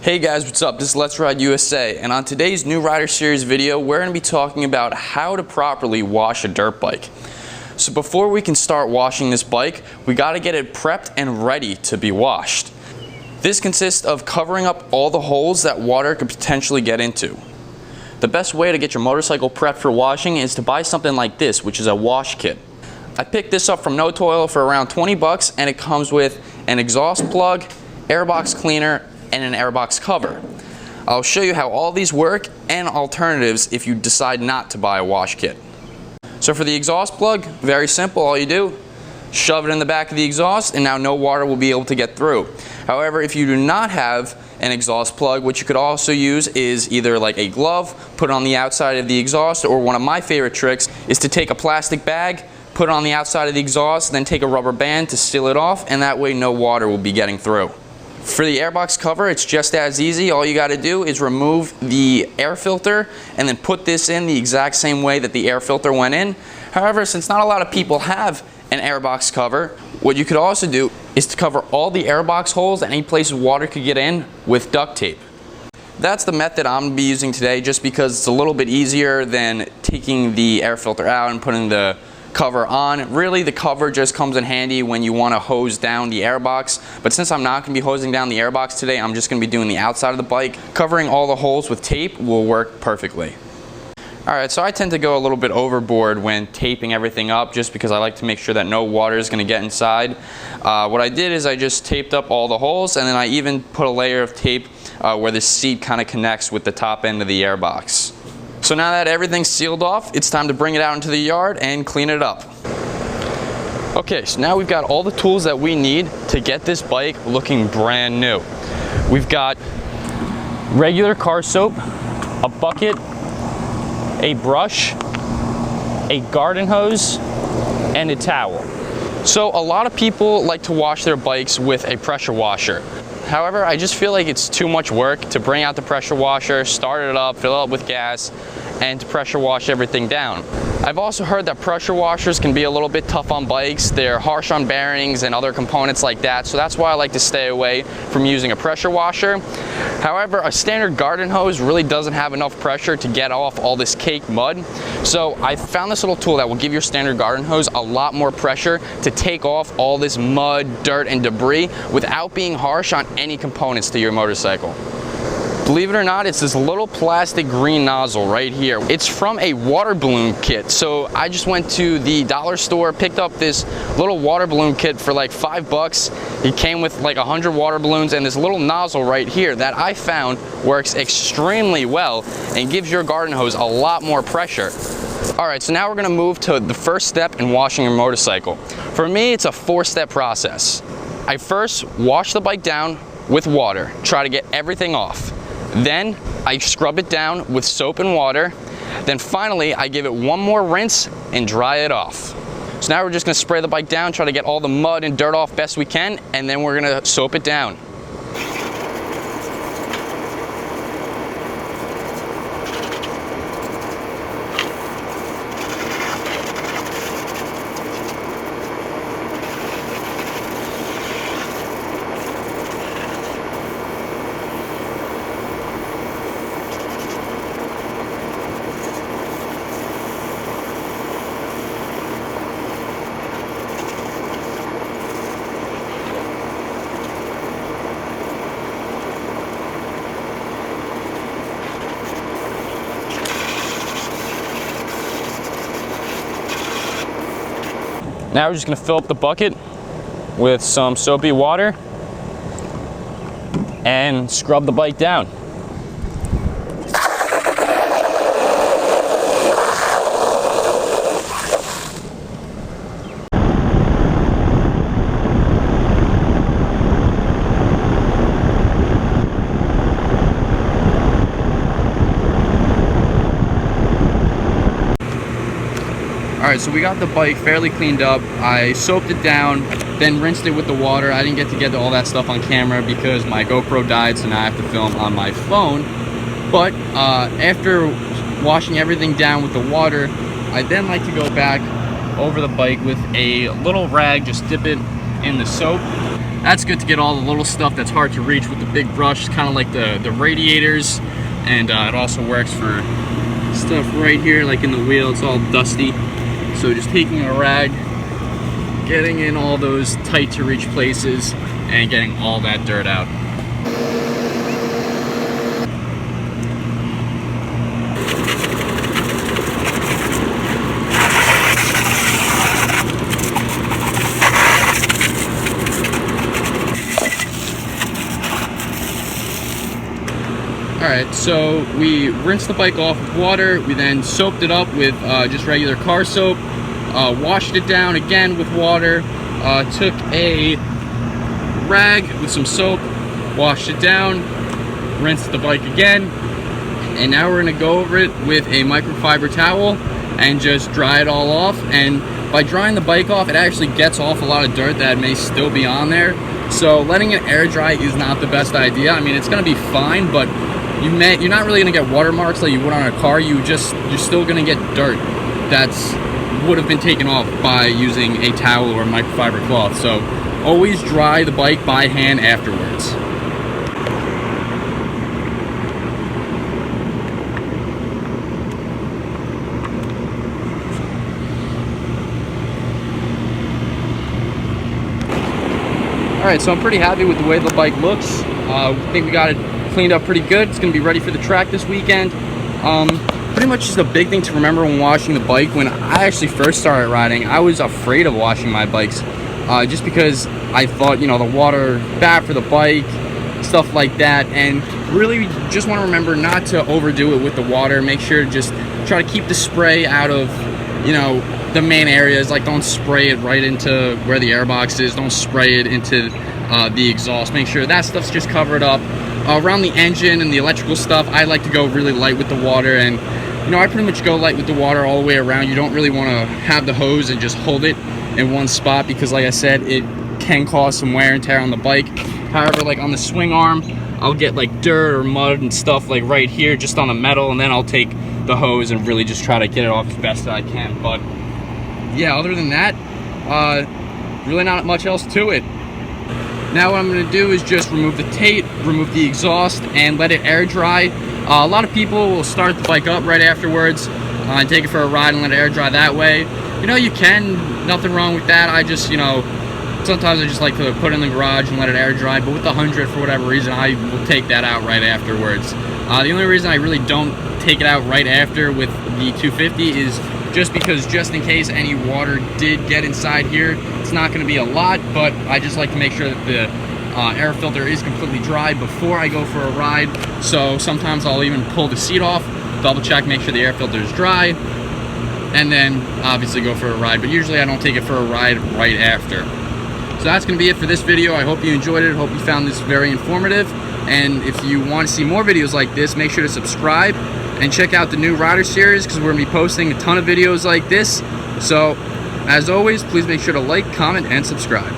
Hey guys, what's up? This is Let's Ride USA, and on today's New Rider Series video, we're going to be talking about how to properly wash a dirt bike. So before we can start washing this bike, we got to get it prepped and ready to be washed. This consists of covering up all the holes that water could potentially get into. The best way to get your motorcycle prepped for washing is to buy something like this, which is a wash kit. I picked this up from No Toil for around 20 bucks, and it comes with an exhaust plug, airbox cleaner, and an airbox cover. I'll show you how all these work and alternatives if you decide not to buy a wash kit. So for the exhaust plug, very simple. All you do, shove it in the back of the exhaust, and now no water will be able to get through. However, if you do not have an exhaust plug, what you could also use is either like a glove, put it on the outside of the exhaust, or one of my favorite tricks is to take a plastic bag, put it on the outside of the exhaust, then take a rubber band to seal it off, and that way no water will be getting through. For the airbox cover, it's just as easy. All you got to do is remove the air filter and then put this in the exact same way that the air filter went in. However, since not a lot of people have an airbox cover, what you could also do is to cover all the airbox holes and any places water could get in with duct tape. That's the method I'm going to be using today, just because it's a little bit easier than taking the air filter out and putting the cover on. Really, the cover just comes in handy when you want to hose down the airbox, but since I'm not going to be hosing down the airbox today, I'm just going to be doing the outside of the bike. Covering all the holes with tape will work perfectly. Alright, so I tend to go a little bit overboard when taping everything up, just because I like to make sure that no water is going to get inside. What I did is I just taped up all the holes, and then I even put a layer of tape where the seat kind of connects with the top end of the airbox. So now that everything's sealed off, it's time to bring it out into the yard and clean it up. Okay, so now we've got all the tools that we need to get this bike looking brand new. We've got regular car soap, a bucket, a brush, a garden hose, and a towel. So a lot of people like to wash their bikes with a pressure washer. However, I just feel like it's too much work to bring out the pressure washer, start it up, fill it up with gas, and to pressure wash everything down. I've also heard that pressure washers can be a little bit tough on bikes. They're harsh on bearings and other components like that, so that's why I like to stay away from using a pressure washer. However, a standard garden hose really doesn't have enough pressure to get off all this caked mud. So I found this little tool that will give your standard garden hose a lot more pressure to take off all this mud, dirt, and debris without being harsh on any components to your motorcycle. Believe it or not, it's this little plastic green nozzle right here. It's from a water balloon kit. So I just went to the dollar store, picked up this little water balloon kit for like $5. It came with like 100 water balloons and this little nozzle right here that I found works extremely well and gives your garden hose a lot more pressure. Alright, so now we're going to move to the first step in washing your motorcycle. For me, it's a 4-step process. I first wash the bike down with water, try to get everything off. Then I scrub it down with soap and water. Then finally I give it one more rinse and dry it off. So now we're just going to spray the bike down, try to get all the mud and dirt off best we can, and then we're going to soap it down. Now we're just going to fill up the bucket with some soapy water and scrub the bike down. Alright, so we got the bike fairly cleaned up. I soaped it down, then rinsed it with the water. I didn't get to get all that stuff on camera because my GoPro died, so now I have to film on my phone. But after washing everything down with the water, I then like to go back over the bike with a little rag, just dip it in the soap, that's good to get all the little stuff that's hard to reach with the big brush, kind of like the radiators, and it also works for stuff right here, like in the wheel. It's all dusty, so just taking a rag, getting in all those tight to reach places, and getting all that dirt out. Alright, so we rinsed the bike off with water. We then soaped it up with just regular car soap, washed it down again with water, took a rag with some soap, washed it down, rinsed the bike again, and now we're going to go over it with a microfiber towel and just dry it all off. And by drying the bike off, it actually gets off a lot of dirt that may still be on there. So letting it air dry is not the best idea. I mean, it's going to be fine, but you're not really going to get watermarks like you would on a car. You're still going to get dirt that's would have been taken off by using a towel or microfiber cloth. So always dry the bike by hand afterwards. Alright, so I'm pretty happy with the way the bike looks. I think we got it cleaned up pretty good. It's going to be ready for the track this weekend. Pretty much just a big thing to remember when washing the bike. When I actually first started riding, I was afraid of washing my bikes just because I thought, the water bad for the bike, stuff like that. And really just want to remember not to overdo it with the water. Make sure to just try to keep the spray out of, the main areas. Like, don't spray it right into where the airbox is. Don't spray it into the exhaust. Make sure that stuff's just covered up. Around the engine and the electrical stuff, I like to go really light with the water, and I pretty much go light with the water all the way around. You don't really want to have the hose and just hold it in one spot because, like I said, it can cause some wear and tear on the bike. However, like on the swing arm, I'll get like dirt or mud and stuff like right here just on the metal, and then I'll take the hose and really just try to get it off as best as I can. But yeah, other than that, really not much else to it. Now what I'm going to do is just remove the tape, remove the exhaust, and let it air dry. A lot of people will start the bike up right afterwards and take it for a ride and let it air dry that way. You can, nothing wrong with that. I just, sometimes I just like to put it in the garage and let it air dry, but with the 100, for whatever reason, I will take that out right afterwards. The only reason I really don't take it out right after with the 250 is just because, just in case any water did get inside here, it's not going to be a lot, but I just like to make sure that the air filter is completely dry before I go for a ride. So sometimes I'll even pull the seat off, double check, make sure the air filter is dry, and then obviously go for a ride. But usually I don't take it for a ride right after. So that's going to be it for this video. I hope you enjoyed it. I hope you found this very informative. And if you want to see more videos like this, make sure to subscribe and check out the new Rider series, because we're going to be posting a ton of videos like this. So, as always, please make sure to like, comment, and subscribe.